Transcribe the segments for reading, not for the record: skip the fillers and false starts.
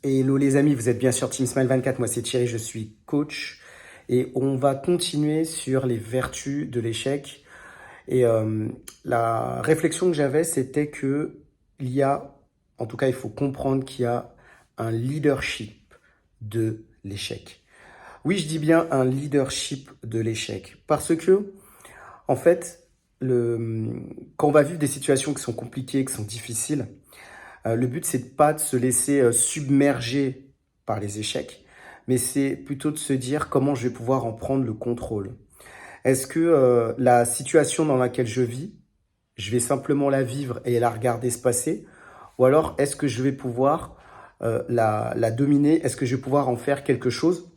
Hello les amis, vous êtes bien sur Team Smile 24, moi c'est Thierry, je suis coach et on va continuer sur les vertus de l'échec. Et la réflexion que j'avais, c'était que il y a, en tout cas il faut comprendre qu'il y a un leadership de l'échec. Oui, je dis bien un leadership de l'échec parce que, en fait, quand on va vivre des situations qui sont compliquées, qui sont difficiles, le but, c'est pas de se laisser submerger par les échecs, mais c'est plutôt de se dire comment je vais pouvoir en prendre le contrôle. Est-ce que la situation dans laquelle je vis, je vais simplement la vivre et la regarder se passer, ou alors est-ce que je vais pouvoir la dominer, est-ce que je vais pouvoir en faire quelque chose,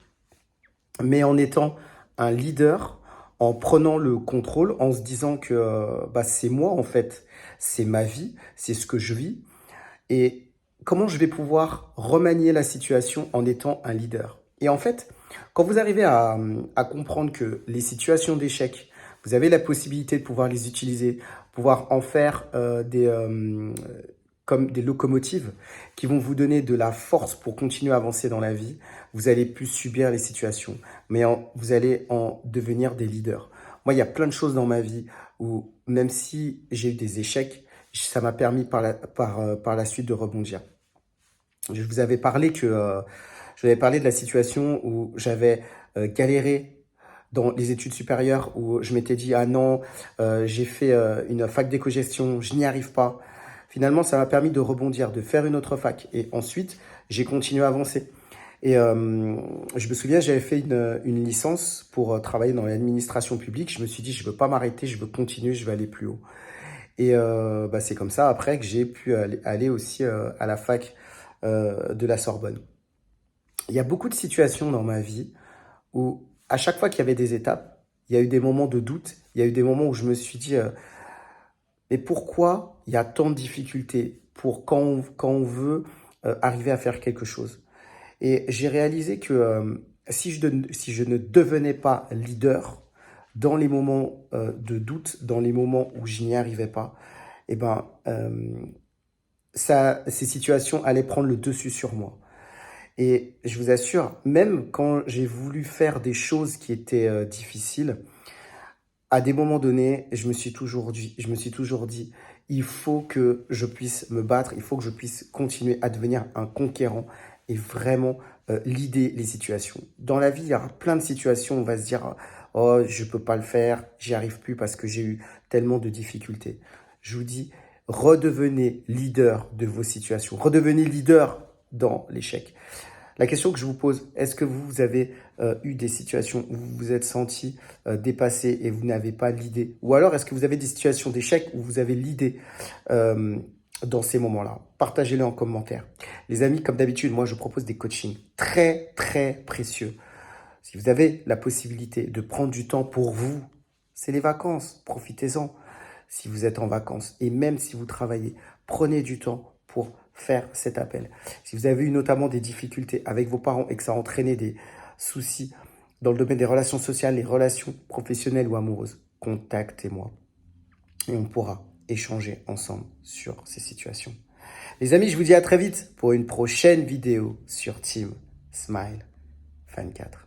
mais en étant un leader, en prenant le contrôle, en se disant que c'est moi en fait, c'est ma vie, c'est ce que je vis, et comment je vais pouvoir remanier la situation en étant un leader. Et en fait, quand vous arrivez à comprendre que les situations d'échec, vous avez la possibilité de pouvoir les utiliser, pouvoir en faire comme des locomotives qui vont vous donner de la force pour continuer à avancer dans la vie, vous allez plus subir les situations, mais vous allez en devenir des leaders. Moi, il y a plein de choses dans ma vie où, même si j'ai eu des échecs, ça m'a permis par la suite de rebondir. Je vous avais parlé je vous avais parlé de la situation où j'avais galéré dans les études supérieures, où je m'étais dit, ah non, j'ai fait une fac d'éco-gestion, je n'y arrive pas. Finalement, ça m'a permis de rebondir, de faire une autre fac. Et ensuite, j'ai continué à avancer. Et je me souviens, j'avais fait une licence pour travailler dans l'administration publique. Je me suis dit, je ne veux pas m'arrêter, je veux continuer, je veux aller plus haut. Et c'est comme ça, après, que j'ai pu aller aussi à la fac de la Sorbonne. Il y a beaucoup de situations dans ma vie où, à chaque fois qu'il y avait des étapes, il y a eu des moments de doute, il y a eu des moments où je me suis dit, mais pourquoi il y a tant de difficultés pour quand on veut arriver à faire quelque chose? Et j'ai réalisé que si je ne devenais pas leader dans les moments de doute, dans les moments où je n'y arrivais pas, eh ben, ces situations allaient prendre le dessus sur moi. Et je vous assure, même quand j'ai voulu faire des choses qui étaient difficiles, à des moments donnés, je me suis toujours dit, il faut que je puisse me battre, il faut que je puisse continuer à devenir un conquérant et vraiment leader les situations. Dans la vie, il y aura plein de situations où on va se dire, oh, je peux pas le faire, j'y arrive plus parce que j'ai eu tellement de difficultés. Je vous dis, redevenez leader de vos situations, redevenez leader dans l'échec. La question que je vous pose, est-ce que vous avez eu des situations où vous vous êtes senti dépassé et vous n'avez pas l'idée? Ou alors, est-ce que vous avez des situations d'échec où vous avez l'idée dans ces moments-là? Partagez-le en commentaire. Les amis, comme d'habitude, moi, je propose des coachings très, très précieux. Si vous avez la possibilité de prendre du temps pour vous, c'est les vacances, profitez-en. Si vous êtes en vacances et même si vous travaillez, prenez du temps pour faire cet appel. Si vous avez eu notamment des difficultés avec vos parents et que ça a entraîné des soucis dans le domaine des relations sociales, les relations professionnelles ou amoureuses, contactez-moi et on pourra échanger ensemble sur ces situations. Les amis, je vous dis à très vite pour une prochaine vidéo sur Team Smile 24.